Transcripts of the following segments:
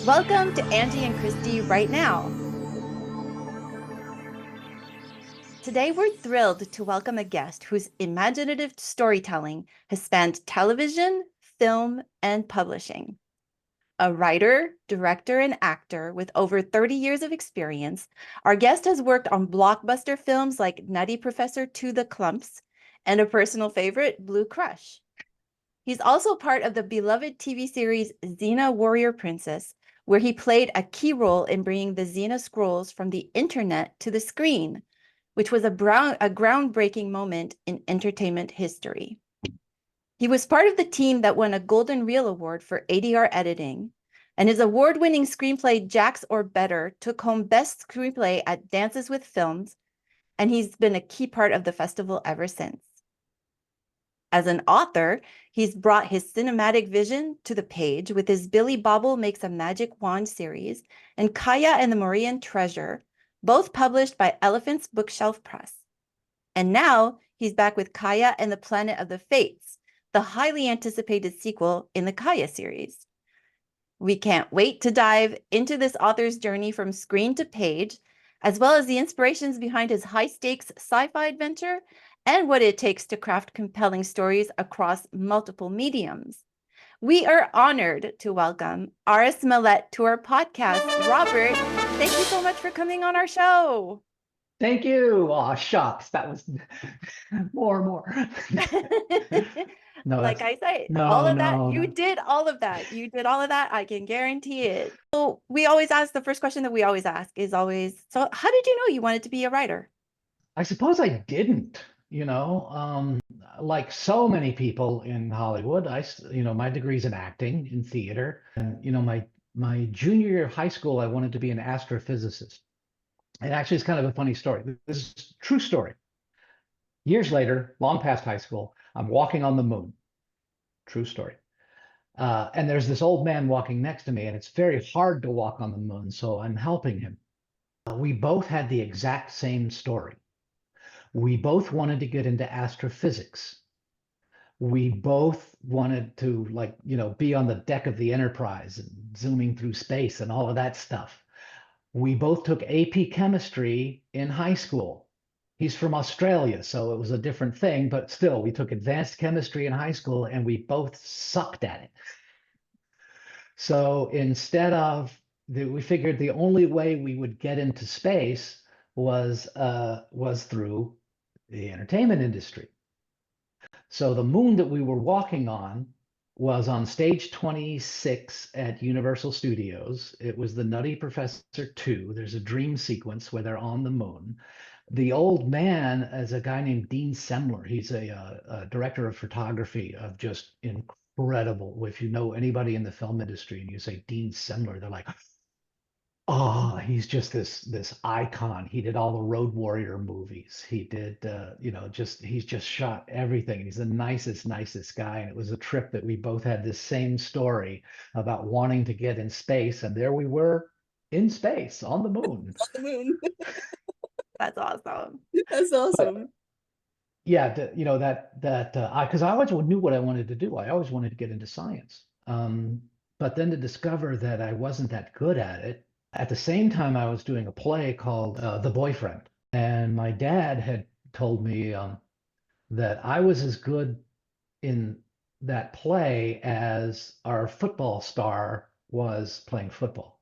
Welcome to Angie and Christie Right Now. Today, we're thrilled to welcome a guest whose imaginative storytelling has spanned television, film, and publishing. A writer, director, and actor with over 30 years of experience, our guest has worked on blockbuster films like Nutty Professor to the Clumps and a personal favorite, Blue Crush. He's also part of the beloved TV series Xena Warrior Princess, where he played a key role in bringing the Xena scrolls from the internet to the screen, which was a groundbreaking moment in entertainment history. He was part of the team that won a Golden Reel Award for ADR editing, and his award-winning screenplay Jax or Better took home Best Screenplay at Dances with Films, and he's been a key part of the festival ever since. As an author, he's brought his cinematic vision to the page with his Billy Bobble Makes a Magic Wand series and Kaya and the Morean Treasure, both published by Elephant's Bookshelf Press. And now he's back with Kaya and the Planet of the Fates, the highly anticipated sequel in the Kaya series. We can't wait to dive into this author's journey from screen to page, as well as the inspirations behind his high-stakes sci-fi adventure and what it takes to craft compelling stories across multiple mediums. We are honored to welcome R.S. Mellette to our podcast. Robert, thank you so much for coming on our show. Thank you. Oh, shucks. That was more and more. No, like I said, you did all of that. You did all of that. I can guarantee it. So we always ask, the first question that we always ask is always, so how did you know you wanted to be a writer? I suppose I didn't, like so many people in Hollywood. My degree's in acting, in theater. And, my junior year of high school, I wanted to be an astrophysicist. And actually, it's kind of a funny story. This is a true story. Years later, long past high school, I'm walking on the moon. True story. And there's this old man walking next to me, and it's very hard to walk on the moon, so I'm helping him. We both had the exact same story. We both wanted to get into astrophysics. We both wanted to, be on the deck of the Enterprise and zooming through space and all of that stuff. We both took AP chemistry in high school. He's from Australia, so it was a different thing, but still, we took advanced chemistry in high school and we both sucked at it. So we figured the only way we would get into space was through the entertainment industry. So the moon that we were walking on was on stage 26 at Universal Studios. It was the Nutty Professor 2. There's a dream sequence where they're on the moon. The old man is a guy named Dean Semler. He's a director of photography of just incredible. If you know anybody in the film industry and you say Dean Semler, they're like, oh, he's just this icon. He did all the Road Warrior movies. He did, he's just shot everything. He's the nicest guy. And it was a trip that we both had this same story about wanting to get in space. And there we were in space on the moon. On the moon. That's awesome. That's awesome. But, yeah, because I always knew what I wanted to do. I always wanted to get into science. But then to discover that I wasn't that good at it. At the same time, I was doing a play called The Boyfriend. And my dad had told me that I was as good in that play as our football star was playing football.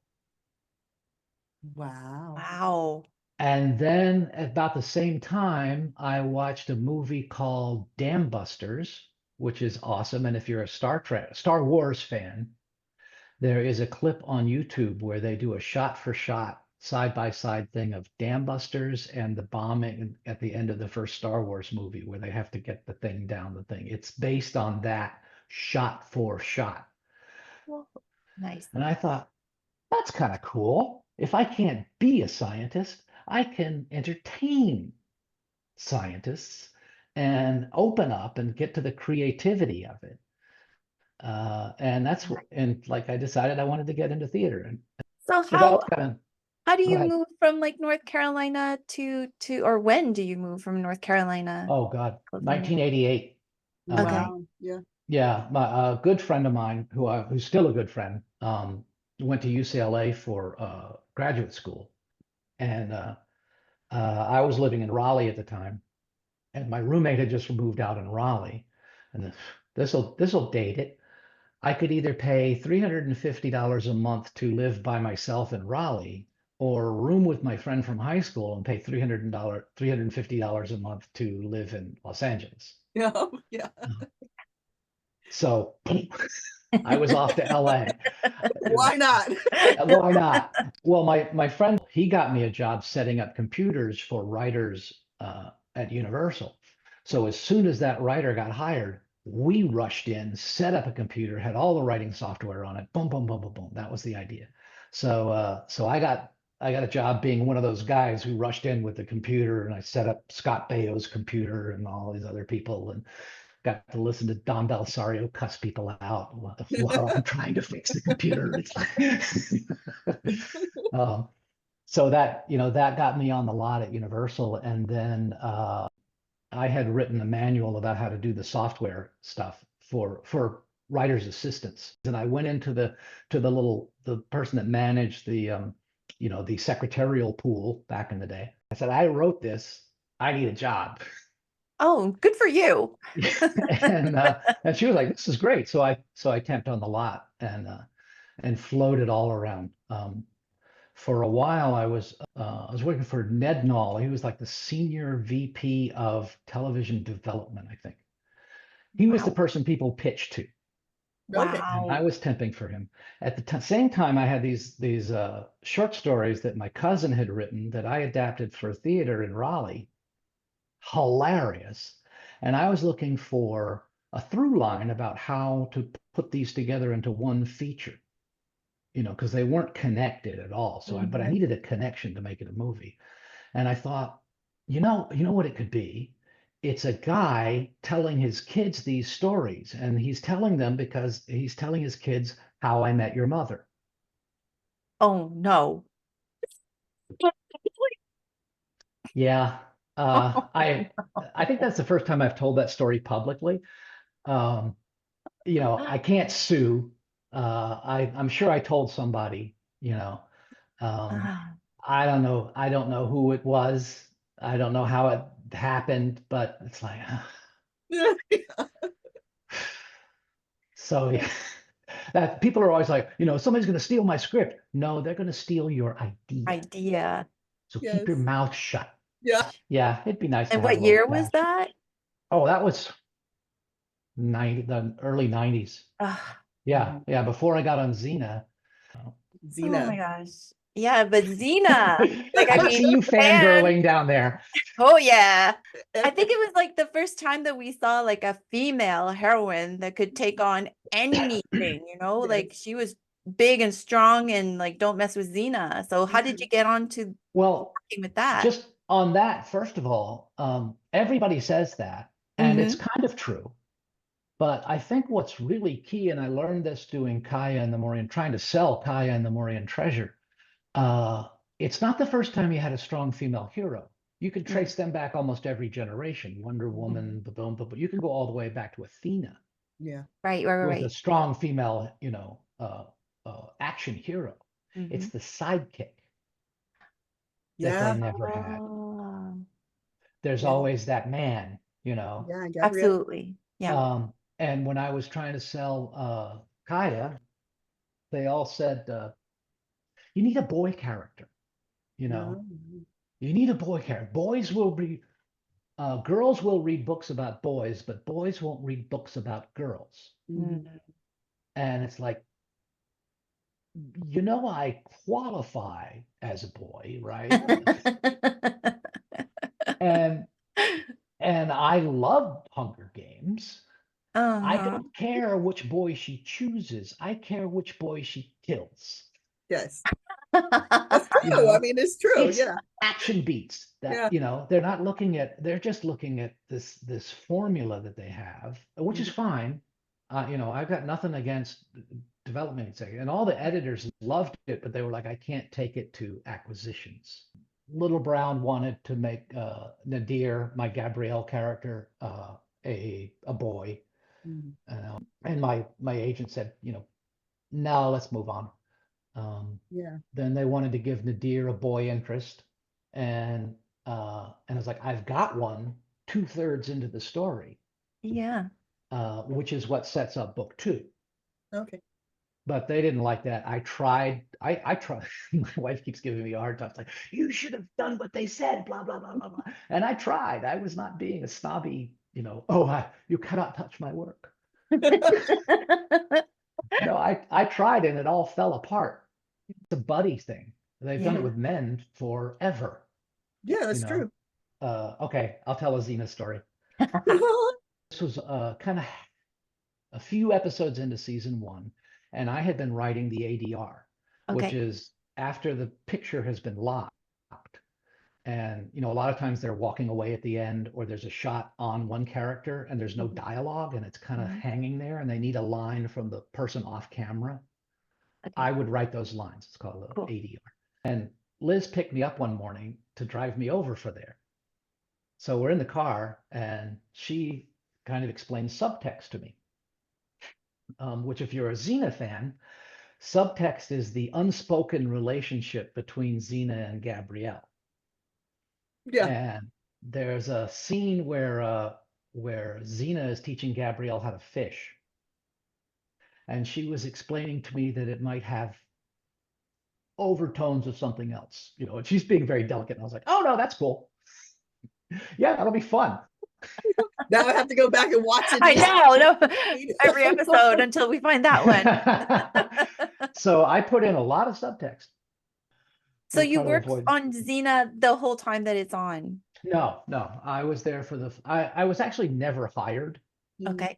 Wow. And then at about the same time, I watched a movie called Dam Busters, which is awesome. And if you're a Star Wars fan, there is a clip on YouTube where they do a shot-for-shot, side-by-side thing of Dam Busters and the bombing at the end of the first Star Wars movie where they have to get the thing down the thing. It's based on that shot for shot. Whoa, nice. And I thought, that's kind of cool. If I can't be a scientist, I can entertain scientists and open up and get to the creativity of it. And like I decided I wanted to get into theater. And so how do you move from like North Carolina to or when do you move from North Carolina? Oh God, 1988. Okay. Yeah. Yeah, a good friend of mine who's still a good friend, went to UCLA for graduate school, and I was living in Raleigh at the time, and my roommate had just moved out in Raleigh, and this will date it. I could either pay $350 a month to live by myself in Raleigh, or room with my friend from high school and pay $350 a month to live in Los Angeles. Yeah. Yeah. So I was off to LA. Why not? Why not? Well, my friend, he got me a job setting up computers for writers at Universal. So as soon as that writer got hired, we rushed in, set up a computer, had all the writing software on it. Boom, boom, boom, boom, boom. That was the idea. So I got a job being one of those guys who rushed in with the computer, and I set up Scott Baio's computer and all these other people, and got to listen to Don Belsario cuss people out while I'm trying to fix the computer. It's like, so that, that got me on the lot at Universal. And then I had written a manual about how to do the software stuff for writers' assistants. And I went into the person that managed the secretarial pool back in the day. I said, I wrote this. I need a job. Oh, good for you. and she was like, "This is great." So I temped on the lot and floated all around. For a while, I was working for Ned Knoll. He was like the senior VP of television development, I think. He was the Wow. person people pitched to. Okay. And I Wow. was temping for him. At the same time, I had these short stories that my cousin had written that I adapted for theater in Raleigh. Hilarious. And I was looking for a through line about how to put these together into one feature, because they weren't connected at all. But I needed a connection to make it a movie. And I thought, you know what it could be? It's a guy telling his kids these stories, and he's telling them because he's telling his kids How I Met Your Mother. Oh, no. Yeah. I think that's the first time I've told that story publicly. Um, I can't sue. I'm sure I told somebody, um, Ah. I don't know. I don't know who it was. I don't know how it happened, but it's like, so yeah. That people are always like, somebody's going to steal my script. No, they're going to steal your idea. Idea. So Yes. keep your mouth shut. Yeah. Yeah, it'd be nice to And have a what little year was cash. that? Oh, that was the early 90s. Ah. Yeah, yeah, before I got on Xena. Oh Xena. my gosh. Yeah, but Xena, like, I I can mean, see you man, fangirling down there. oh yeah. I think it was like the first time that we saw like a female heroine that could take on anything, like she was big and strong and like don't mess with Xena. So how did you get on to Well, working with that? just on that, first of all, everybody says that, and it's Mm-hmm. kind of true. But I think what's really key, and I learned this doing Kaya and the Morian, trying to sell Kaya and the Morian Treasure. It's not the first time you had a strong female hero. You could trace them back almost every generation. Wonder Woman, but you can go all the way back to Athena. Yeah. Right, Was a right. strong female, action hero. It's Mm-hmm. the sidekick that Yeah. they never had. Oh, There's Yeah. always that man, Yeah. Gabrielle. absolutely. Yeah. And when I was trying to sell Kaya, they all said, you need a boy character, you know. Mhm. You need a boy character. Girls will read books about boys, but boys won't read books about girls. Mhm. And it's like, I qualify as a boy, right? And I love Hunger Games. I Uh-huh. don't care which boy she chooses. I care which boy she kills. Yes. That's true. I mean, it's true. It's Yeah. action beats that, Yeah. they're just looking at this formula that they have, which is fine. I've got nothing against development, and all the editors loved it, but they were like, I can't take it to acquisitions. Little Brown wanted to make Nadir, my Gabrielle character, a boy, Mhm. and my agent said, no, let's move on. Yeah. Then they wanted to give Nadir a boy interest, and I was like, I've got one 2/3 into the story, Yeah. which is what sets up book 2. Okay. But they didn't like that. I tried. I tried. My wife keeps giving me a hard time. It's like, you should have done what they said, blah, blah, blah, blah, blah. And I tried. I was not being a snobby, you cannot touch my work. No, I tried and it all fell apart. It's a buddy thing. They've done it Yeah. with men forever, Yeah, you that's know. true. Okay, I'll tell a Xena story. This was kind of a few episodes into season 1, and I had been writing the ADR, which Okay. is after the picture has been locked. And, a lot of times they're walking away at the end, or there's a shot on one character and there's no Mhm. dialogue and it's kind of Mhm. hanging there and they need a line from the person off camera. Okay. I would write those lines. It's called the Cool. ADR. And Liz picked me up one morning to drive me over for there. So we're in the car and she kind of explains subtext to me, which if you're a Xena fan, subtext is the unspoken relationship between Xena and Gabrielle. Yeah. And there's a scene where Xena is teaching Gabrielle how to fish. And she was explaining to me that it might have overtones of something else, and she's being very delicate. And I was like, oh no, that's cool. Yeah, that'll be fun. Now I have to go back and watch it. I know. No, every episode until we find that one. So I put in a lot of subtext. So to you try to worked avoid- on Xena the whole time that it's on. No, I was there for I was actually never hired. Okay.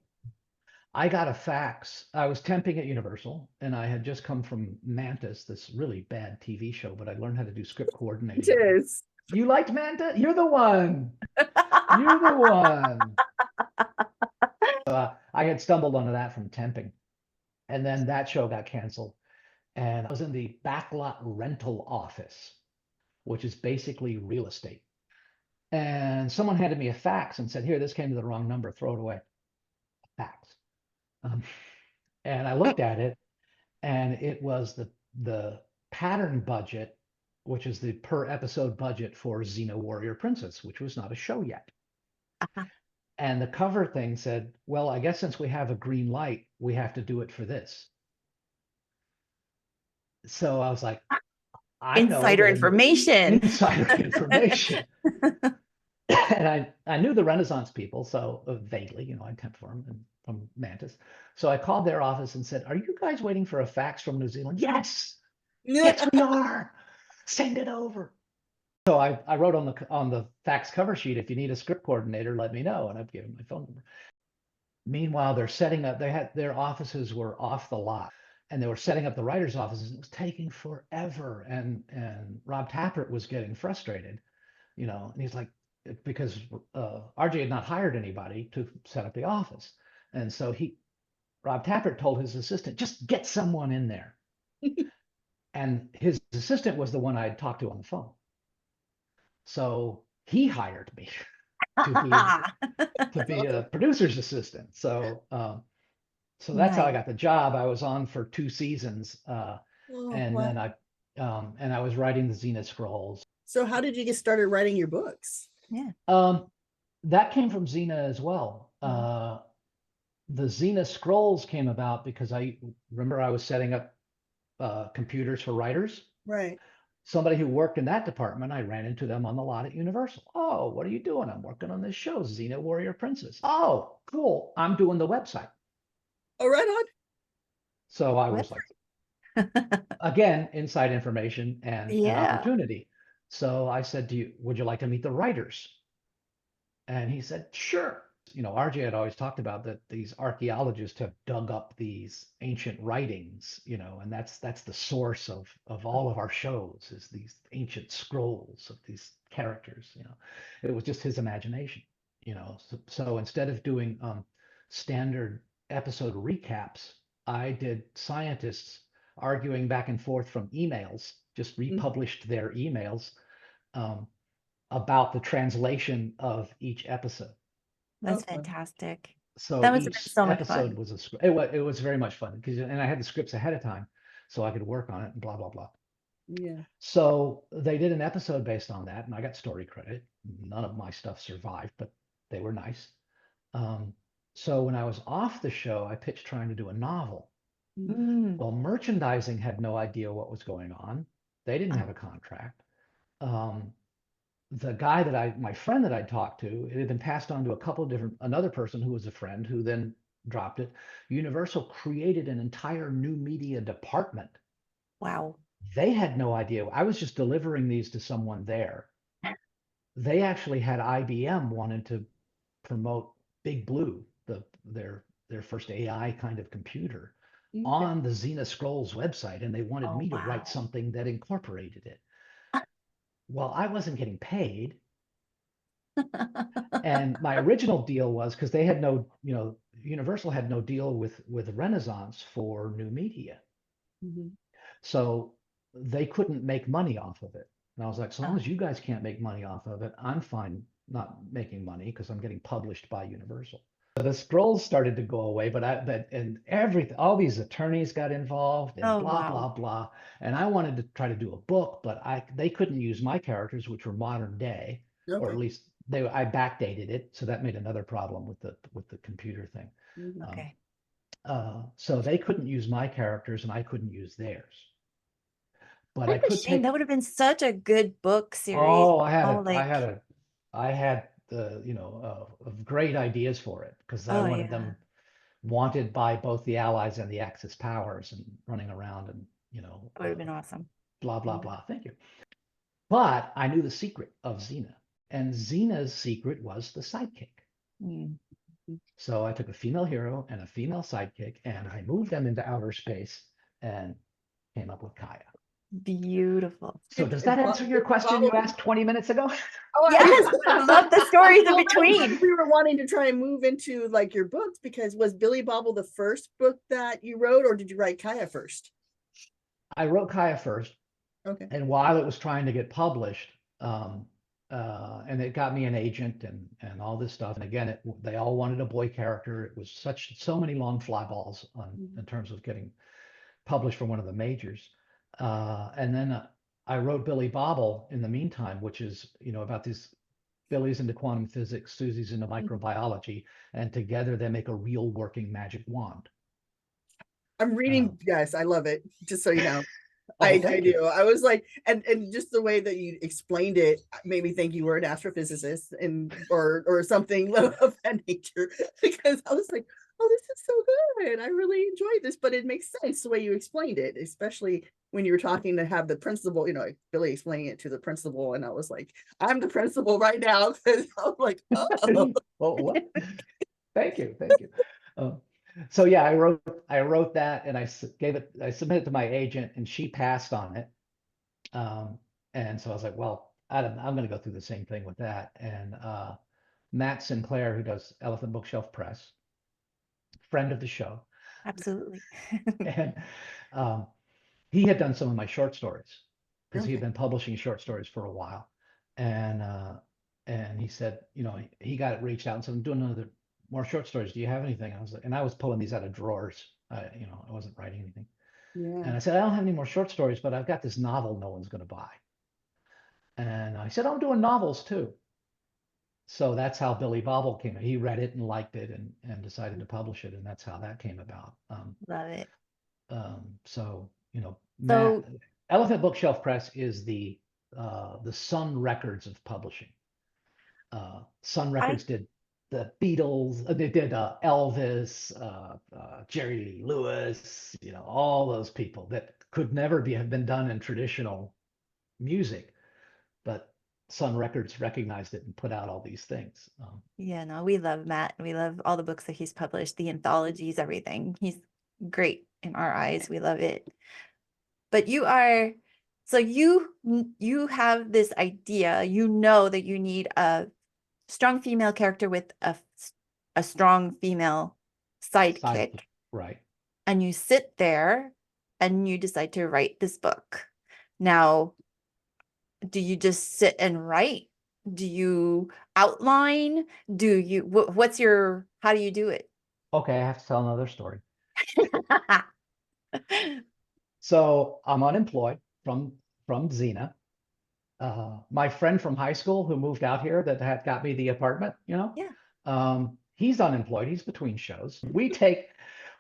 I got a fax. I was temping at Universal and I had just come from Mantis, this really bad TV show, but I learned how to do script coordinating. It is. You liked Mantis? You're the one. You're the one. So, I had stumbled onto that from temping. And then that show got canceled. And I was in the backlot rental office, which is basically real estate. And someone handed me a fax and said, here, this came to the wrong number, throw it away. Fax. And I looked at it and it was the pattern budget, which is the per episode budget for Xena Warrior Princess, which was not a show yet. Uh-huh. And the cover thing said, well, I guess since we have a green light, we have to do it for this. So I was like, I know Insider that information. Insider information. And I knew the Renaissance people, so vaguely, I temped for them from Mantis. So I called their office and said, are you guys waiting for a fax from New Zealand? Yes, yes, we are. Send it over. So I wrote on the fax cover sheet, if you need a script coordinator, let me know. And I've given my phone number. Meanwhile, they're setting up, their offices were off the lot and they were setting up the writer's offices. And it was taking forever. And Rob Tappert was getting frustrated, and he's like, because RJ had not hired anybody to set up the office. And so Rob Tappert told his assistant, just get someone in there. And his assistant was the one I had talked to on the phone. So he hired me to be a producer's assistant. So that's how I got the job. I was on for 2 seasons. Then I was writing the Xena Scrolls. So how did you get started writing your books? Yeah. That came from Xena as well. The Xena Scrolls came about because I was setting up computers for writers. Right. Somebody who worked in that department, I ran into them on the lot at Universal. Oh, what are you doing? I'm working on this show, Xena Warrior Princess. Oh, cool. I'm doing the website. Oh, right on. So I was like, again, inside information and an opportunity. So I said, would you like to meet the writers? And he said, sure. RJ had always talked about that these archaeologists have dug up these ancient writings, and that's the source of all of our shows, is these ancient scrolls of these characters. It was just his imagination. So instead of doing standard episode recaps, I did scientists arguing back and forth from emails, just republished their emails about the translation of each episode. That's fantastic. So that was each so much episode fun. was it was very much fun, and I had the scripts ahead of time. so I could work on it and blah, blah, blah. Yeah. So they did an episode based on that, and I got story credit. None of my stuff survived, but they were nice. So when I was off the show, I pitched trying to do a novel. Mm. Well, merchandising had no idea what was going on. They didn't have a contract. The guy my friend that I talked to, it had been passed on to a couple of another person who was a friend who then dropped it. Universal created an entire new media department. Wow. They had no idea. I was just delivering these to someone there. They actually had IBM wanted to promote Big Blue, their first AI kind of computer, Okay. on the Xena Scrolls website, and they wanted Oh, me to wow. write something that incorporated it. Well, I wasn't getting paid. And my original deal was, because they had no, Universal had no deal with Renaissance for new media. Mhm. So they couldn't make money off of it. And I was like, so long Oh. as you guys can't make money off of it, I'm fine not making money because I'm getting published by Universal. So the scrolls started to go away, and everything, all these attorneys got involved and Oh, blah, wow. blah, blah. And I wanted to try to do a book, but they couldn't use my characters, which were modern day, or at Okay. least I backdated it. So that made another problem with the computer thing. Mhm. Okay. So they couldn't use my characters and I couldn't use theirs. But I That's a could shame. That take, would have been such a good book series. oh, Oh, I had the, of great ideas for it because I oh wanted yeah. them wanted by both the Allies and the Axis powers and running around and, That would have been awesome. blah, blah, Mhm. blah. Thank you. But I knew the secret of Xena, and Xena's secret was the sidekick. Mm. So I took a female hero and a female sidekick and I moved them into outer space and came up with Kaya. Beautiful. So does that answer your question you asked 20 minutes ago? Oh, Yes, I love the stories in Well, between. we were wanting to try and move into like your books, because was Billy Bobble the first book that you wrote, or did you write Kaya first? I wrote Kaya first, Okay. and while it was trying to get published, and it got me an agent and all this stuff. And again, they all wanted a boy character. It was so many long fly balls in terms of getting published from one of the majors. And then I wrote Billy Bobble in the meantime, which is, about these Billy's into quantum physics, Susie's into microbiology, and together they make a real working magic wand. I'm reading, yes, I love it, just so you know. Oh, I thank you. do. I was like, and just the way that you explained it made me think you were an astrophysicist or something of that nature, because I was like, oh, this is so good. I really enjoyed this, but it makes sense the way you explained it, especially when you were talking to have the principal, Billy explaining it to the principal, and I was like, I'm the principal right now, because I'm like, oh. Oh, what? Thank you. So yeah, I wrote that and I submitted it to my agent and she passed on it. And so I was like, well, I'm going to go through the same thing with that. And Matt Sinclair, who does Elephant Bookshelf Press, friend of the show, Absolutely. and he had done some of my short stories because he had Okay. been publishing short stories for a while. And he said, he got reached out and said, I'm doing more short stories. Do you have anything? I was like, and I was pulling these out of drawers. I wasn't writing anything. Yeah. And I said, I don't have any more short stories, but I've got this novel no one's going to buy. And I said, I'm doing novels too. So that's how Billy Bobble came. He read it and liked it and decided to publish it. And that's how that came about. Love it. So, So Matt, Elephant Bookshelf Press is the Sun Records of publishing. Sun Records did the Beatles, they did Elvis, Jerry Lee Lewis, all those people that could never have been done in traditional music, but Sun Records recognized it and put out all these things. yeah, no, we love Matt. We love all the books that he's published, the anthologies, everything. He's great in our eyes. We love it. But you have this idea, that you need a strong female character with a strong female sidekick. Right. And you sit there and you decide to write this book. Now, do you just sit and write? Do you outline? How do you do it? Okay, I have to tell another story. So I'm unemployed from Xena. My friend from high school who moved out here that had got me the apartment, Yeah. he's unemployed. He's between shows. We take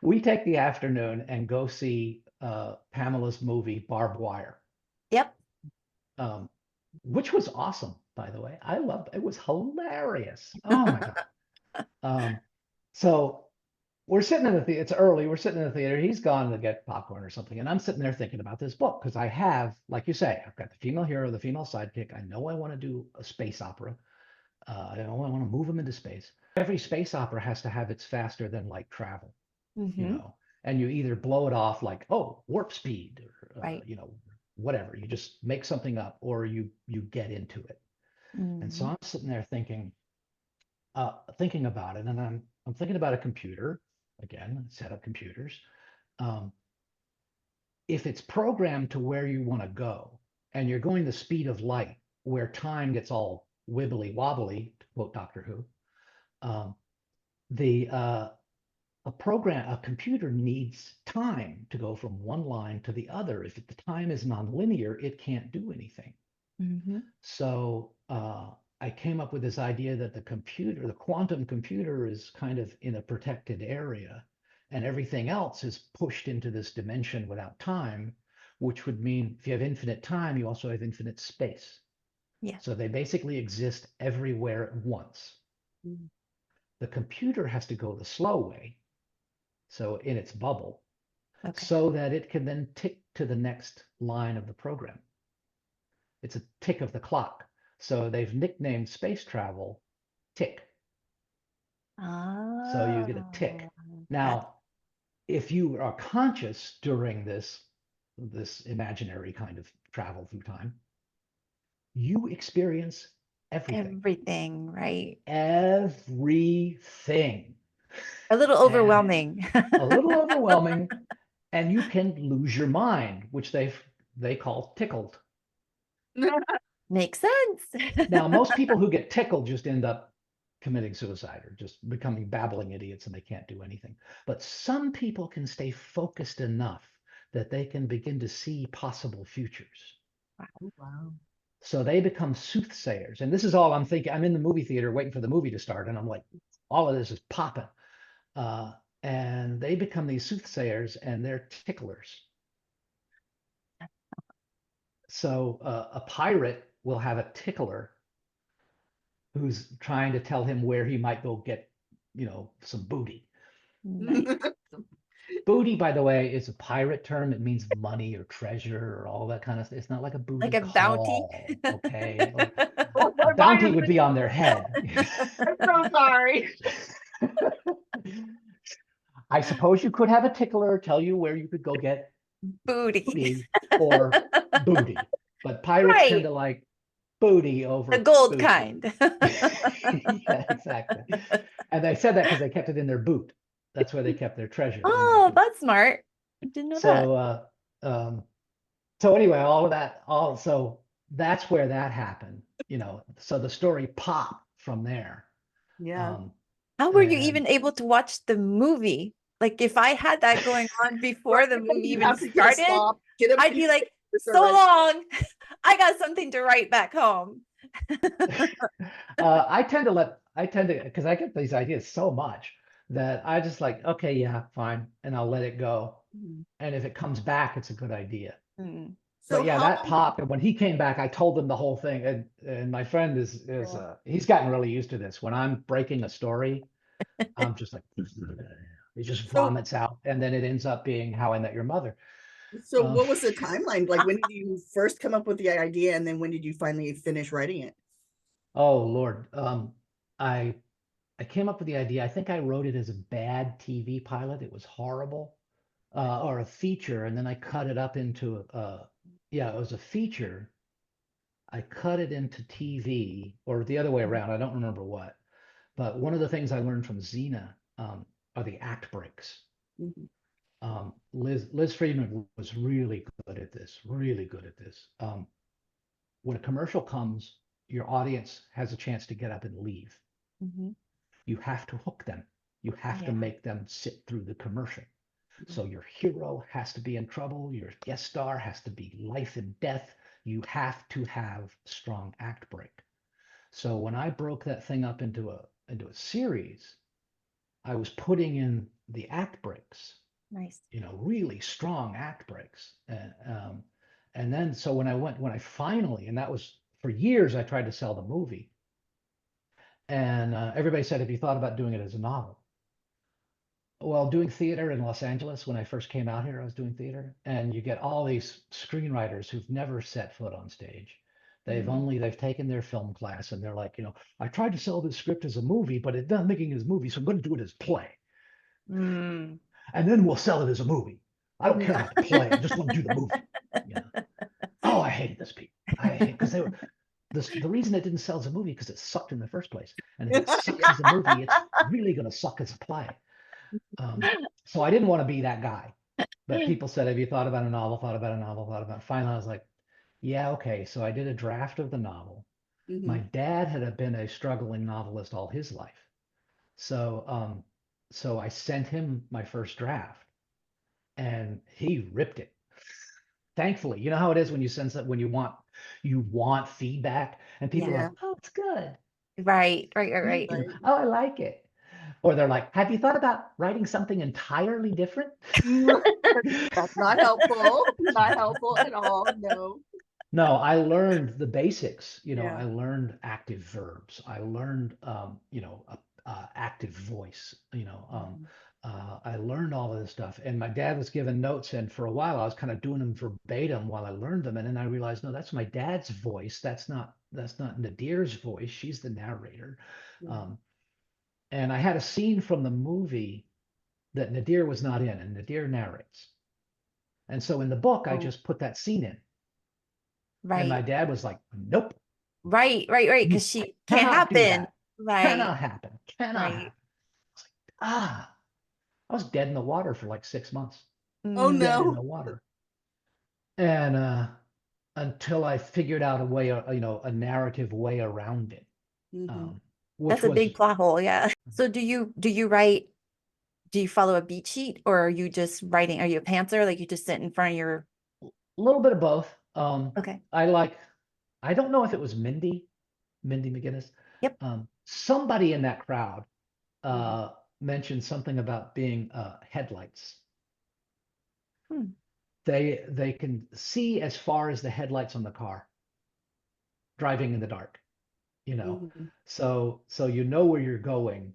the afternoon and go see Pamela's movie Barbed Wire, Yep. which was awesome, by the way. I loved it. It was hilarious. Oh my God. So we're sitting in the theater. It's early. We're sitting in the theater. He's gone to get popcorn or something. And I'm sitting there thinking about this book because I have, like you say, I've got the female hero, the female sidekick. I know I want to do a space opera. I know I want to move them into space. Every space opera has to have its faster than light travel, Mm-hmm. and you either blow it off like, oh, warp speed, or, Right. whatever. You just make something up or you get into it. And so Mm-hmm. I'm sitting there thinking about it, and I'm thinking about a computer again, set up computers. If it's programmed to where you want to go, and you're going the speed of light, where time gets all wibbly wobbly, to quote Doctor Who, the a computer needs time to go from one line to the other. If the time is nonlinear, it can't do anything. Mm-hmm. So I came up with this idea that the quantum computer is kind of in a protected area, and everything else is pushed into this dimension without time, which would mean if you have infinite time, you also have infinite space. Yeah. So they basically exist everywhere at once. Mhm. The computer has to go the slow way, so in its bubble, Okay. so that it can then tick to the next line of the program. It's a tick of the clock. So they've nicknamed space travel tick. So you get a tick. Oh, Now, if you are conscious during this imaginary kind of travel through time, you experience everything. everything, right? Everything. A little And overwhelming. a little overwhelming, and you can lose your mind, which they call tickled. Makes sense. Now, most people who get tickled just end up committing suicide or just becoming babbling idiots and they can't do anything. But some people can stay focused enough that they can begin to see possible futures. Oh, wow. So they become soothsayers. And this is all I'm thinking. I'm in the movie theater waiting for the movie to start. And I'm like, all of this is popping. And they become these soothsayers and they're ticklers. So a pirate will have a tickler who's trying to tell him where he might go get, some booty. Nice. Booty, by the way, is a pirate term. It means money or treasure or all that kind of stuff. It's not like a booty Like a bounty. call, okay? Like, Oh, a my bounty mind would be on their head. I'm so sorry. I suppose you could have a tickler tell you where you could go get Booty. booty or booty, but pirates tend Right. to like booty over The gold booty. kind. Yeah, exactly. And they said that because they kept it in their boot. That's where they kept their treasure. Oh, that's smart. I didn't know that. So, so anyway, all of that, so that's where that happened, so the story popped from there. Yeah. How were you and even able to watch the movie? Like if I had that going on before the movie You even have to get a started, stop, get a I'd be like, piece so of red- long. I got something to write back home. I tend to, because I get these ideas so much that I just like, okay, yeah, fine, and I'll let it go. Mhm. And if it comes back, it's a good idea. Mm. So But yeah, how that long- popped, and when he came back, I told him the whole thing. And my friend is he's gotten really used to this. When I'm breaking a story, I'm just like, he just So- vomits out, and then it ends up being How I Met Your Mother. So what was the timeline? Like when did you first come up with the idea and then when did you finally finish writing it? Oh Lord, I came up with the idea. I think I wrote it as a bad TV pilot. It was horrible, or a feature, and then I cut it up into it was a feature. I cut it into TV, or the other way around. I don't remember what. But one of the things I learned from Xena are the act breaks. Mhm. Liz Friedman was really good at this, really good at this. When a commercial comes, your audience has a chance to get up and leave. Mhm. You have to hook them. You have to Yeah. make them sit through the commercial. So your hero has to be in trouble. Your guest star has to be life and death. You have to have strong act break. So when I broke that thing up into a series, I was putting in the act breaks, Nice. really strong act breaks. And then so when I finally, and that was for years, I tried to sell the movie. And everybody said, have you thought about doing it as a novel? Well, doing theater in Los Angeles, when I first came out here, I was doing theater, and you get all these screenwriters who've never set foot on stage. They've taken their film class, and they're like, I tried to sell this script as a movie, but it's not making it as a movie, so I'm going to do it as a play. Mm. And then we'll sell it as a movie. I don't care about the play. I just want to do the movie. Oh, I hated this people. Because they were the reason it didn't sell as a movie because it sucked in the first place. And if it sucks as a movie, it's really going to suck as a play. So I didn't want to be that guy. But people said, have you thought about a novel, finally I was like, yeah, okay. So I did a draft of the novel. My dad had been a struggling novelist all his life. So so I sent him my first draft and he ripped it. Thankfully, you know how it is when you send something, when you want feedback and people are like, oh, it's good. Right. Oh, I like it. Or they're like, have you thought about writing something entirely different? That's not helpful. Not helpful at all. No. No, I learned the basics. Yeah. I learned active verbs. I learned, active voice. I learned all of this stuff. And my dad was giving notes, and for a while I was kind of doing them verbatim while I learned them. And then I realized, no, that's my dad's voice. That's not Nadir's voice. She's the narrator. And I had a scene from the movie that Nadir was not in, and Nadir narrates. And so in the book, I just put that scene in. And my Right. dad was like, nope. Right. Because she can't Cannot do happen. that. Right. Cannot happen. Cannot happen. I was dead in the water for like 6 months. Oh Dead in the no. water. And until I figured out a way, a narrative way around it. That's a big plot hole. Yeah. So do you write, do you follow a beat sheet, or are you just writing? Are you a pantser? Like you just sit in front of your. A little bit of both. Okay. I don't know if it was Mindy McGinnis. Yep. Somebody in that crowd mentioned something about being headlights. They can see as far as the headlights on the car driving in the dark, so you know where you're going,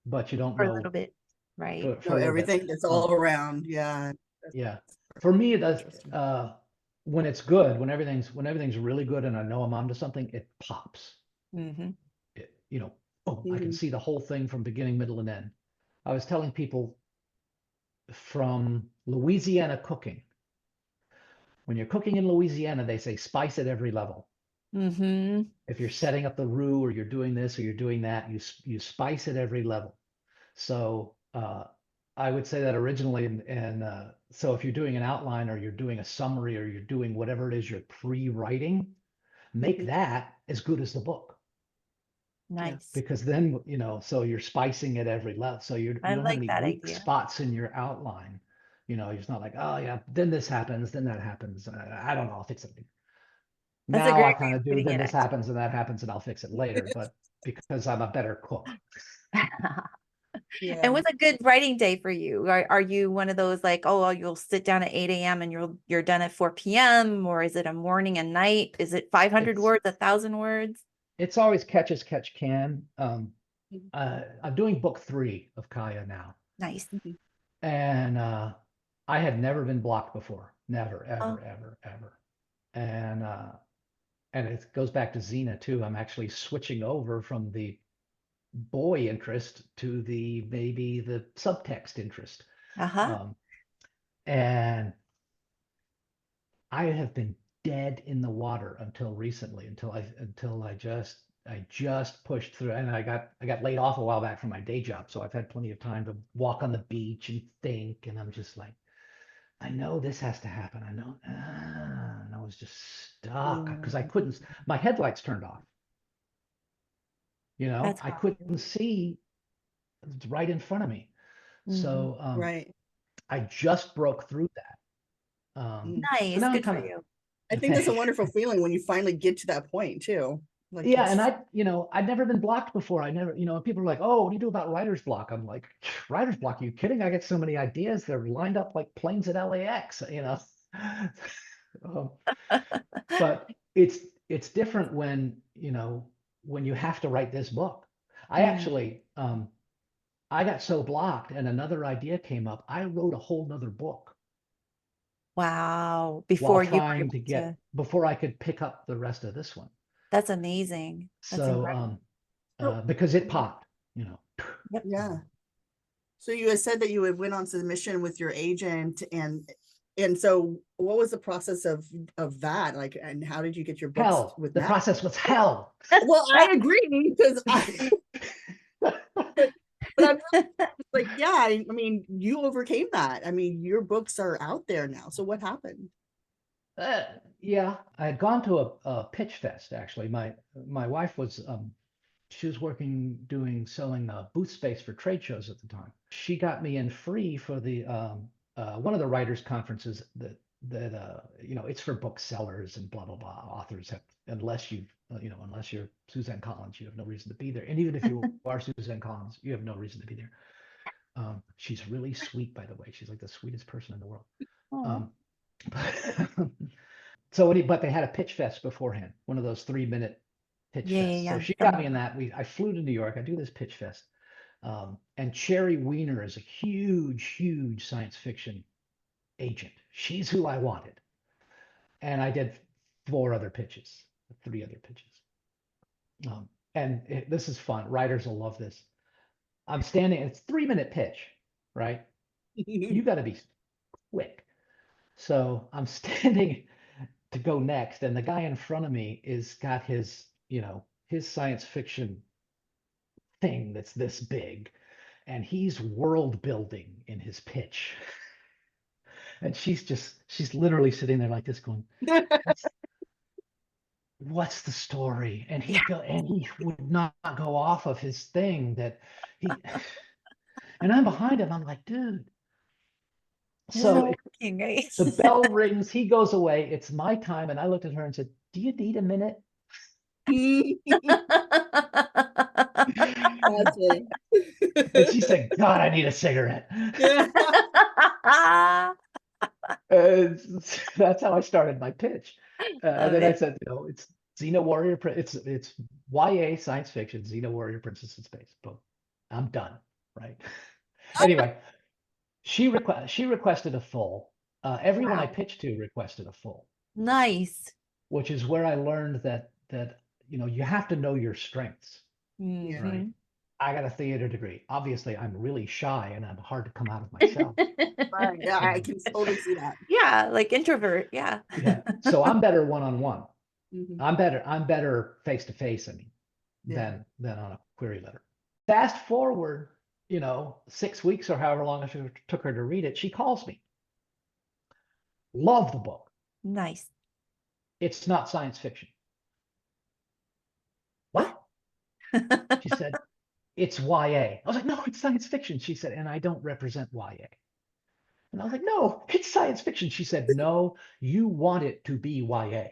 but you don't For a know little bit. Right. for a little everything bit. that's all around. Yeah. Yeah. For me, it does. When it's good, when everything's really good, and I know I'm onto something, it pops. I can see the whole thing from beginning, middle, and end. I was telling people from Louisiana cooking. When you're cooking in Louisiana, they say spice at every level. If you're setting up the roux, or you're doing this or you're doing that, you spice at every level. So I would say that originally, and so if you're doing an outline, or you're doing a summary, or you're doing whatever it is you're pre-writing, make that as good as the book. Nice. Because then, so you're spicing at every level. So you don't have any weak spots in your outline. It's not like, oh yeah, then this happens, then that happens. I don't know, I'll fix it. Now I kind of do, then this happens and that happens, and I'll fix it later. But because I'm a better cook. And what's a good writing day for you? Are you one of those like, oh, you'll sit down at 8 a.m. and you're done at 4 p.m. or is it a morning and night? Is it 500 words, 1,000 words? It's always catch as catch can. I'm doing book 3 of Kaya now. Nice. And I had never been blocked before. Never, ever. And it goes back to Xena too. I'm actually switching over from the boy interest to maybe the subtext interest. And I have been dead in the water until recently, until I just pushed through, and I got laid off a while back from my day job, so I've had plenty of time to walk on the beach and think, and I'm just like, I know this has to happen. I know, and I was just stuck because I couldn't. My headlights turned off. I couldn't see right in front of me. So I just broke through that. And Nice. now I'm Good for kind of, you. I think that's a wonderful feeling when you finally get to that point too. Like yeah. And it's- I'd never been blocked before. I never, people are like, oh, what do you do about writer's block? I'm like, writer's block? Are you kidding? I get so many ideas. They're lined up like planes at LAX, Um, but it's different when, when you have to write this book. I Mm. actually, I got so blocked and another idea came up. I wrote a whole nother book Wow. while Before you were trying able to get, before I could pick up the rest of this one. that's amazing. That's incredible. So- Because it popped, Yep. yeah. So you had said that you had went on submission with your agent and so what was the process of that? Like, and how did you get your books hell. with The that? process was hell. Well, I agree because but I'm really like, yeah, I mean, you overcame that. I mean, your books are out there now. So what happened? Yeah, I had gone to a pitch fest actually. My wife was she was working selling booth space for trade shows at the time. She got me in free for the one of the writers conferences that it's for booksellers and blah blah blah. Authors have, unless unless you're Suzanne Collins, you have no reason to be there. And even if you are Suzanne Collins, you have no reason to be there. She's really sweet, by the way. She's like the sweetest person in the world. Aw. But they had a pitch fest beforehand, one of those 3-minute pitch Yeah, fests. yeah, So yeah. she got me in that. I flew to New York. I do this pitch fest. And Cherry Weiner is a huge science fiction agent. She's who I wanted. And I did 3 other pitches. This is fun. Writers will love this. I'm standing, it's 3-minute pitch, right? You got to be quick. So I'm standing to go next, and the guy in front of me is got his science fiction thing that's this big, and he's world building in his pitch. And she's literally sitting there like this going, what's the story? And he would not go off of his thing that he and I'm behind him. I'm like, dude. This So isn't working, right? the bell rings, he goes away. It's my time. And I looked at her and said, do you need a minute? Awesome. And she said, God, I need a cigarette. Yeah. And that's how I started my pitch. And then I Amazing. said, it's Xena Warrior, it's YA science fiction, Xena Warrior Princess in Space. Boom. I'm done. Right. Anyway, she requested a full. Everyone I Wow. pitched to requested a full, Nice. which is where I learned that you have to know your strengths. Yeah. Right. I got a theater degree. Obviously, I'm really shy and I'm hard to come out of myself. Right. Yeah, I can totally see that. Yeah, like introvert. Yeah. Yeah. So I'm better one-on-one. Mhm. I'm better face-to-face, Yeah. than on a query letter. Fast forward, 6 weeks or however long it took her to read it, she calls me. Love the book. Nice. It's not science fiction. What? She said, it's YA. I was like, no, it's science fiction. She said, and I don't represent YA. And I was like, no, it's science fiction. She said, no, you want it to be YA.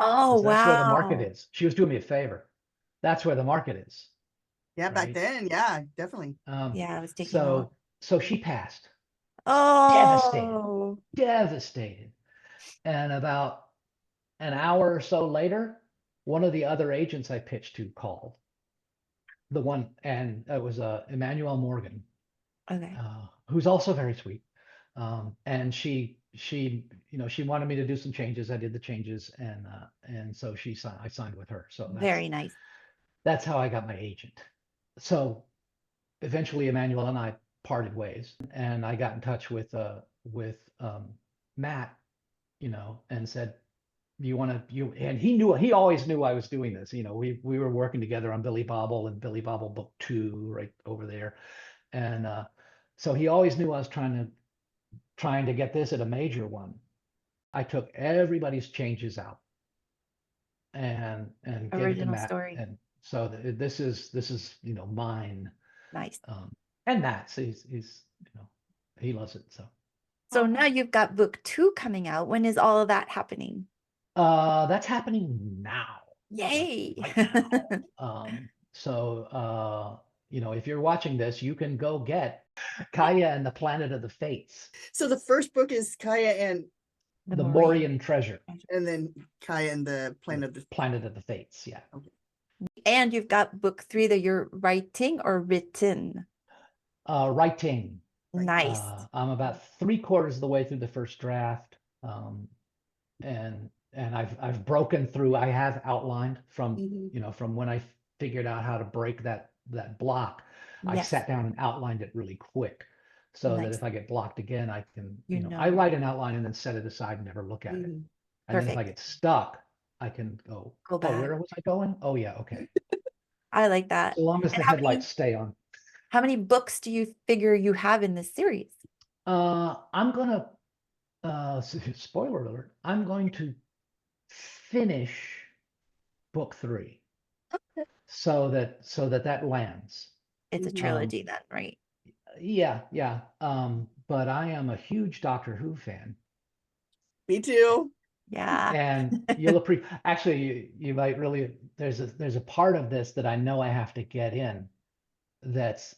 Oh, That's where the market wow. is. She was doing me a favor. That's where the market is. Yeah, back Right. then, yeah, definitely. Yeah, I was taking off. So she passed. Oh, Devastated. And about an hour or so later, one of the other agents I pitched to called. The one, and it was Emmanuel Morgan, okay. who's also very sweet. And she wanted me to do some changes. I did the changes, and so I signed with her. So Very nice. that's how I got my agent. So eventually Emmanuel and I parted ways, and I got in touch with Matt, and said, and he always knew I was doing this. We were working together on Billy Bobble and Billy Bobble Book 2 right over there. And so he always knew I was trying to get this at a major one. I took everybody's changes out and gave it to Original Matt. story. And so this is mine. Nice. And Matt's, he loves it. So So now you've got book 2 coming out. When is all of that happening? that's happening now. Yay. Right now. You know, if you're watching this, you can go get Kaya and the Planet of the Fates, So the first book is Kaya and the Maureen. Morian Treasure, then Kaya and the Planet of the Planet of the Fates. Yeah. And you've got book 3 that you're writing or written. Writing. Nice. I'm about 3/4 of the way through the first draft. And I've broken through. I have outlined from Mhm. you know, from when I figured out how to break that block. I Yes. sat down and outlined it really quick, so that Nice. if I get blocked again, I can, You I know. write an outline and then set it aside and never look at it. Mhm. And then if I Perfect. get stuck, I can go, Go oh, back. where was I going? Oh yeah, okay. I like that. So long as And the headlights stay on. how many books do you figure you have in this series? I'm gonna spoiler alert, I'm going to finish book 3 so that lands. It's a Mhm. trilogy then, right? Yeah, yeah. But I am a huge Doctor Who fan, Me too. Yeah. and you'll actually you might really, there's a part of this that I know I have to get in that's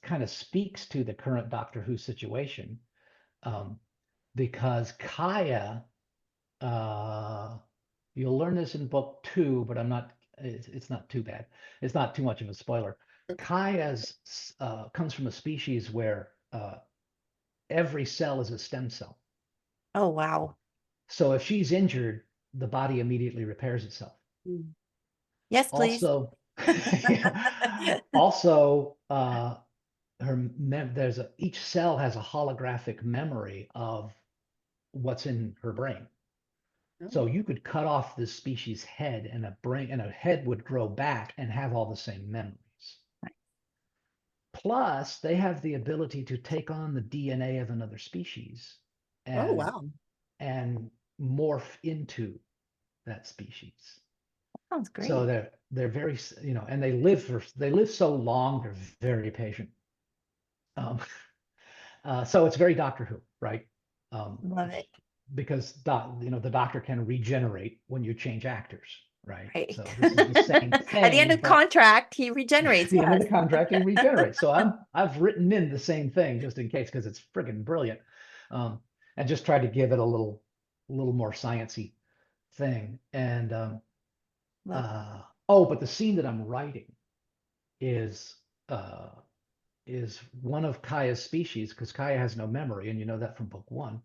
kind of speaks to the current Doctor Who situation, because Kaya, you'll learn this in book 2, but it's not too bad. It's not too much of a spoiler. Kaya's comes from a species where every cell is a stem cell. Oh, wow. So if she's injured, the body immediately repairs itself. Mm. Yes, please. Also, also, each cell has a holographic memory of what's in her brain. So you could cut off this species' head, and a head would grow back and have all the same memories. Plus, they have the ability to take on the DNA of another species Oh, and wow. morph into that species. Sounds great. So they're very, and they live so long, they're very patient. So it's very Doctor Who, right? Love it. Because the Doctor can regenerate when you change actors, right? Right. So this is the same thing. At the end of the contract, he regenerates. At the end of the Yes. contract, he regenerates. So I've written in the same thing just in case, because it's friggin' brilliant, and just tried to give it a little more sciencey thing. And but the scene that I'm writing is one of Kaya's species, because Kaya has no memory, and you know that from book 1.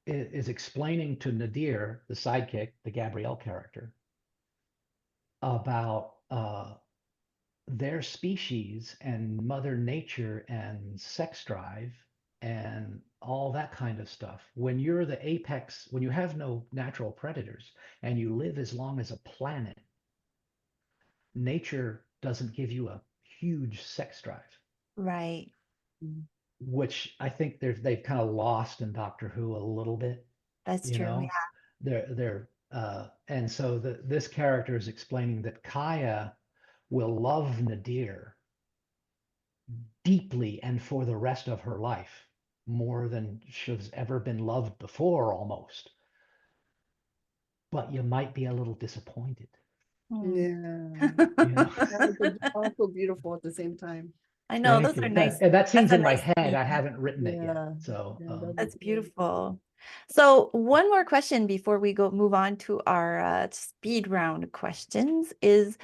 Is explaining to Nadir, the sidekick, the Gabrielle character, about their species and Mother Nature and sex drive and all that kind of stuff. When you're the apex, when you have no natural predators and you live as long as a planet, nature doesn't give you a huge sex drive, Right. which I think they've kind of lost in Doctor Who a little bit. That's true. Yeah. And so this character is explaining that Kaya will love Nadir deeply and for the rest of her life, more than she's ever been loved before, almost. But you might be a little disappointed. Yeah. It's also beautiful at the same time. I know, Thank those you. are nice. And that scene's That's a in my nice head. I theme. haven't written it yet. Yeah. So That's beautiful. So one more question before we move on to our speed round questions is,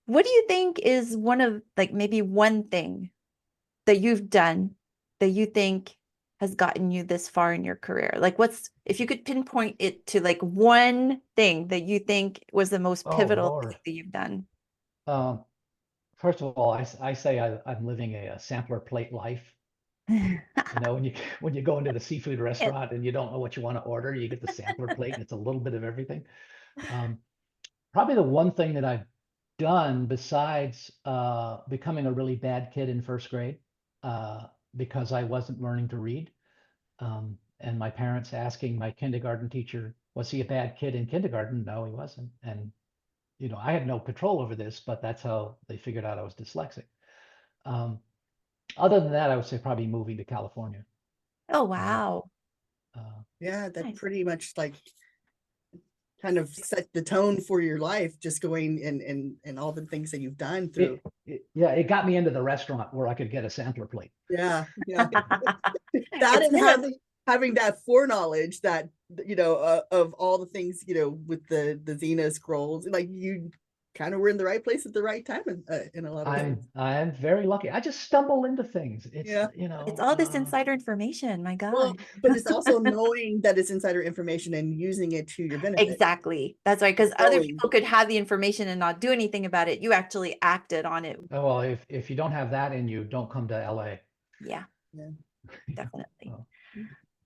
what do you think is one of, like, maybe one thing that you've done that you think has gotten you this far in your career? Like, if you could pinpoint it to like one thing that you think was the most Oh, pivotal Lord. thing that you've done? First of all, I say I'm living a sampler plate life. When you go into the seafood restaurant and you don't know what you want to order, you get the sampler plate and it's a little bit of everything. Probably the one thing that I've done besides becoming a really bad kid in first grade, because I wasn't learning to read, and my parents asking my kindergarten teacher, was he a bad kid in kindergarten? No, he wasn't. And I had no control over this, but that's how they figured out I was dyslexic. Other than that, I would say probably moving to California. Oh, wow. Yeah, that Nice. pretty much like kind of set the tone for your life, just going and all the things that you've done through. It got me into the restaurant where I could get a sampler plate. Yeah, yeah. That It's and been a- having that foreknowledge that of all the things with the Xena scrolls, like you kind of were in the right place at the right time in a lot of ways. I'm very lucky. I just stumble into things. It's Yeah. It's all this insider information. My Well, God. but it's also knowing that it's insider information and using it to your benefit. Exactly. That's right. Because other Knowing. people could have the information and not do anything about it. You actually acted on it. Oh, well, if you don't have that in you, don't come to LA. Yeah, Yeah. definitely. Oh.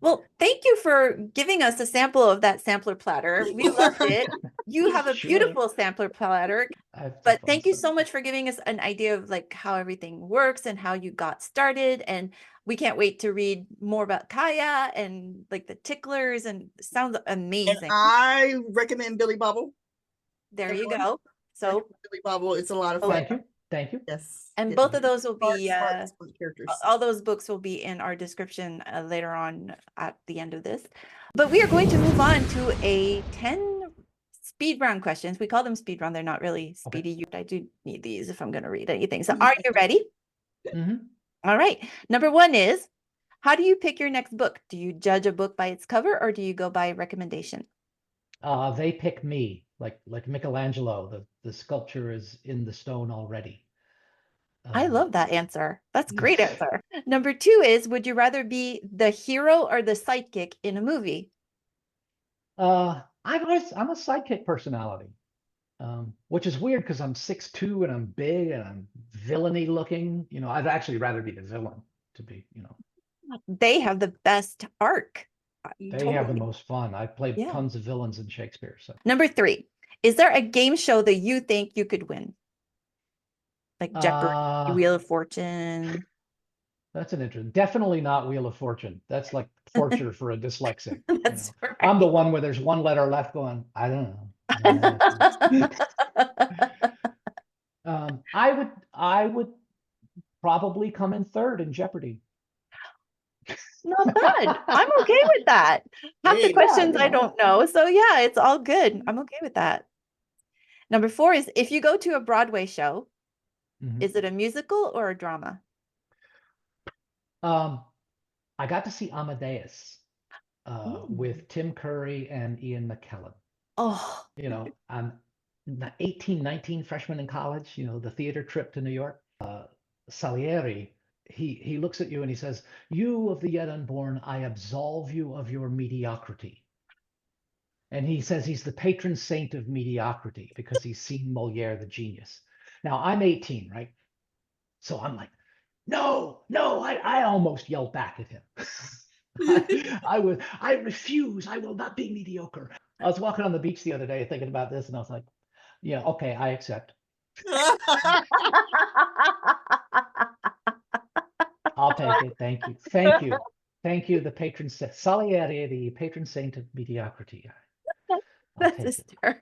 Well, thank you for giving us a sample of that sampler platter. We loved it. You have a Sure. beautiful sampler platter. I've But fun thank you stuff. so much for giving us an idea of like how everything works and how you got started. And we can't wait to read more about Kaya and like the ticklers, and it sounds And amazing. I recommend Billy Bobble. There you everyone. go. So, Billy Bobble, it's a lot of Oh, fun. Thank you. Yes. and yes. both of those will be, Smart characters. all those books will be in our description later on at the end of this. But we are going to move on to a 10 speed round questions. We call them speed round. They're not really speedy. I do need these if I'm going to read anything. So are you ready? Mhm. All right. Number one is, how do you pick your next book? Do you judge a book by its cover or do you go by recommendation? They pick me, like Michelangelo. The sculpture is in the stone already. I love that answer. That's a great answer. Number two is, would you rather be the hero or the sidekick in a movie? I'm a sidekick personality, which is weird because I'm 6'2" and I'm big and I'm villainy looking. I'd actually rather be the villain to be. They have the best arc. They have the most fun. I've played Yeah. tons of villains in Shakespeare. So Number three, is there a game show that you think you could win? Like Jeopardy, Wheel of Fortune. That's an interesting. Definitely not Wheel of Fortune. That's like torture for a dyslexic. That's right. I'm the one where there's one letter left going, I don't know. I would probably come in third in Jeopardy. Not bad. I'm okay with that. Half the Yeah, questions I don't know. So yeah, it's all good. I'm okay with that. Number four is, if you go to a Broadway show, is it a musical or a drama? I got to see Amadeus with Tim Curry and Ian McKellen. Oh, I'm 18, 19, freshman in college, the theater trip to New York. Salieri, he looks at you and he says, "You of the yet unborn, I absolve you of your mediocrity." And he says he's the patron saint of mediocrity because he's seen Molière, the genius. Now I'm 18, right? So I'm like, no, I almost yelled back at him. I refuse. I will not be mediocre. I was walking on the beach the other day thinking about this, and I was like, yeah, okay, I accept. I'll take it. Thank you. The patron saint, Salieri, the patron saint of mediocrity. that's hysterical.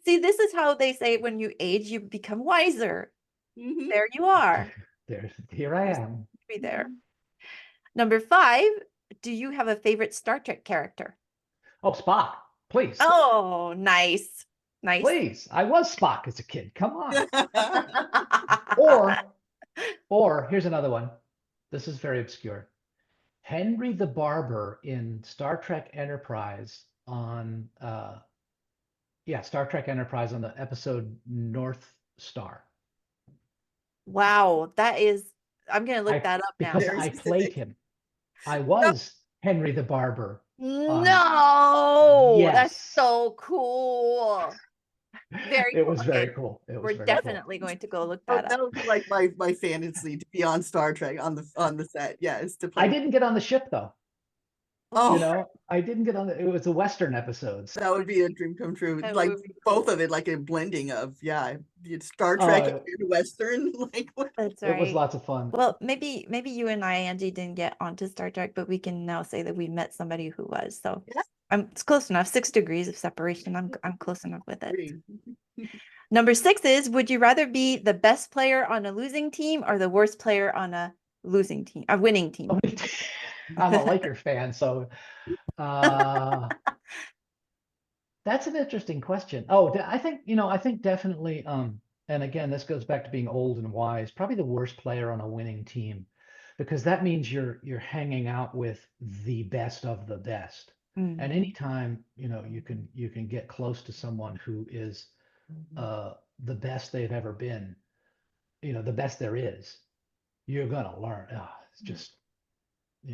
See, this is how they say when you age, you become wiser. There you are. Here I am. Be there. Number five, do you have a favorite Star Trek character? Oh, Spock, please. Oh, nice. Nice. Please. I was Spock as a kid. Come on. Or here's another one. This is very obscure. Henry the Barber in Star Trek Enterprise on Star Trek Enterprise on the episode North Star. Wow, I'm gonna look that up now. Because I played him. I was Henry the Barber. No, Yes. that's so cool. It was very cool. We're definitely going to go look that up. That would be like my fantasy to be on Star Trek on the set. Yes, to play. I didn't get on the ship though. Oh, I didn't get on it was a Western episode. So. That would be a dream come true. Like both of it, like a blending of Star Trek and Western. Like what? That's right. It was lots of fun. Well, maybe you and I, Angie, didn't get onto Star Trek, but we can now say that we met somebody who was. So it's close enough. 6 degrees of separation. I'm close enough with it. Number 6 is, would you rather be the best player on a losing team or the worst player on a winning team? I'm a Laker fan, so that's an interesting question. Oh, I think definitely, and again, this goes back to being old and wise, probably the worst player on a winning team, because that means you're hanging out with the best of the best. Mm. And anytime, you can get close to someone who is the best they've ever been, the best there is, you're gonna learn. It's just,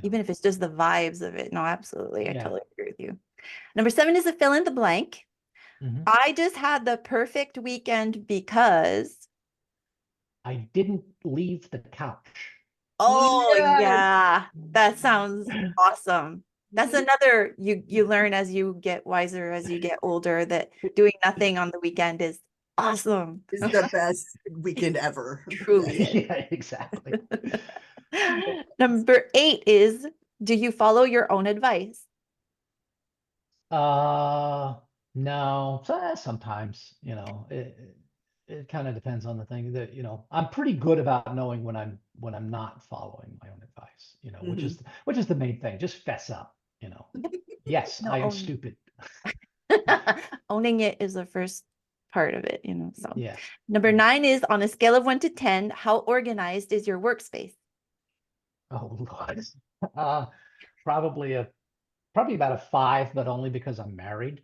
Even if it's just the vibes of it. No, absolutely. I Yeah. totally agree with you. Number 7 is a fill in the blank. Mhm. I just had the perfect weekend because. I didn't leave the couch. Oh, Yes. yeah. That sounds awesome. That's another you learn as you get wiser, as you get older, that doing nothing on the weekend is awesome. It's the best weekend ever. Truly is. Yeah, exactly. Number 8 is, do you follow your own advice? No. Sometimes, it kind of depends on the thing that, I'm pretty good about knowing when I'm not following my own advice, which is the main thing. Just fess up, Yes, No, I am own- stupid. Owning it is the first part of it, so. Yeah. Number 9 is, on a scale of 1 to 10, how organized is your workspace? Oh, Lord. Probably about a 5, but only because I'm married.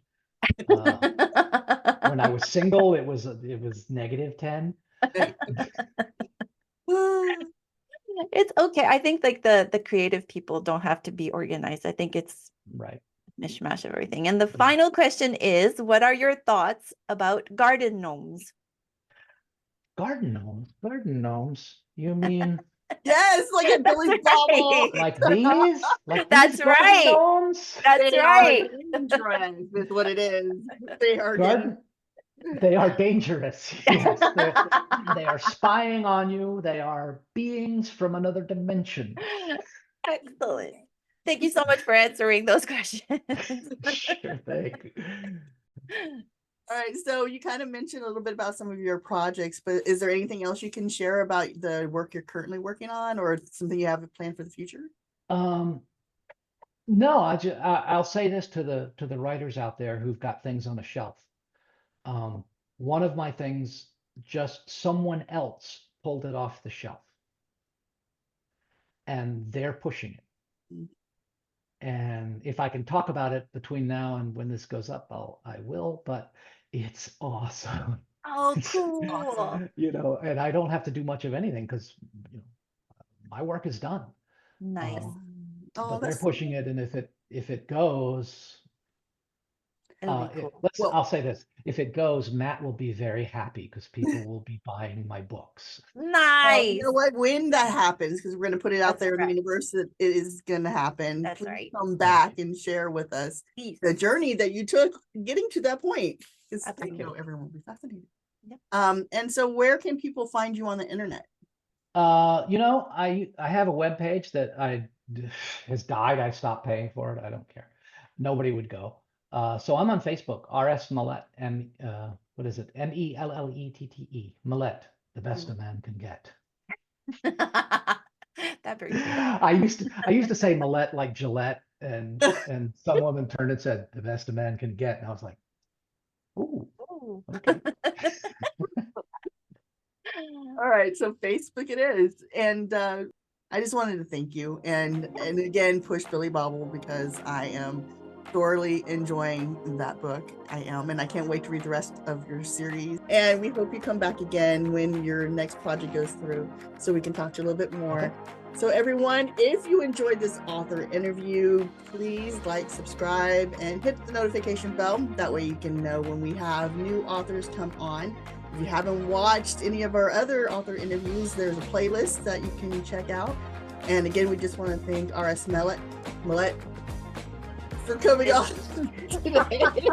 When I was single, it was -10. It's okay. I think like the creative people don't have to be organized. I think it's Right. mishmash of everything. And the final question is, what are your thoughts about garden gnomes? Garden gnomes. You mean Yes, like a Billy Bobble. like these? Like That's these garden right. gnomes? That's They right. are dangerous, is what it is. They are They are dangerous. Yes, they are spying on you. They are beings from another dimension. Excellent. Thank you so much for answering those questions. Sure thing. All right, so you kind of mentioned a little bit about some of your projects, but is there anything else you can share about the work you're currently working on, or something you have planned for the future? No, I'll say this to the writers out there who've got things on the shelf. One of my things, just someone else pulled it off the shelf, and they're pushing it. And if I can talk about it between now and when this goes up, I will, but it's awesome. Oh, cool. And I don't have to do much of anything because my work is done. Nice. But they're pushing it, and if it goes, It'll be cool. I'll say this: if it goes, Matt will be very happy because people will be buying my books. Nice. You know what? When that happens, because we're going to put it out there in the universe that it is going to happen. That's please right. come back and share with us the journey that you took getting to that point. Because I know everyone will be fascinated. Yep. And so where can people find you on the internet? I have a web page that has died. I stopped paying for it. I don't care. Nobody would go. So I'm on Facebook, RS Mellette, and what is it? Mellette, Mellette, the best a man can get. That brings me. I used to say Mellette like Gillette, and some woman turned and said, the best a man can get. And I was like, ooh, okay. All right, so Facebook it is. And I just wanted to thank you and again push Billy Bobble, because I am thoroughly enjoying that book. I am, and I can't wait to read the rest of your series. And we hope you come back again when your next project goes through, so we can talk to you a little bit more. Okay. So everyone, if you enjoyed this author interview, please like, subscribe, and hit the notification bell. That way you can know when we have new authors come on. If you haven't watched any of our other author interviews, there's a playlist that you can check out. And again, we just want to thank RS Mellette for coming on today.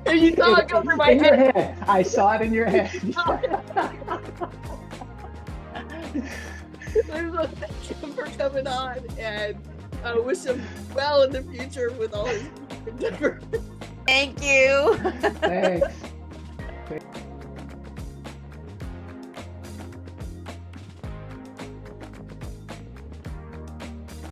And you saw it go through my head. I saw it in your head. Thank you for coming on, and I wish him well in the future with all his endeavors. Thank you. Thanks.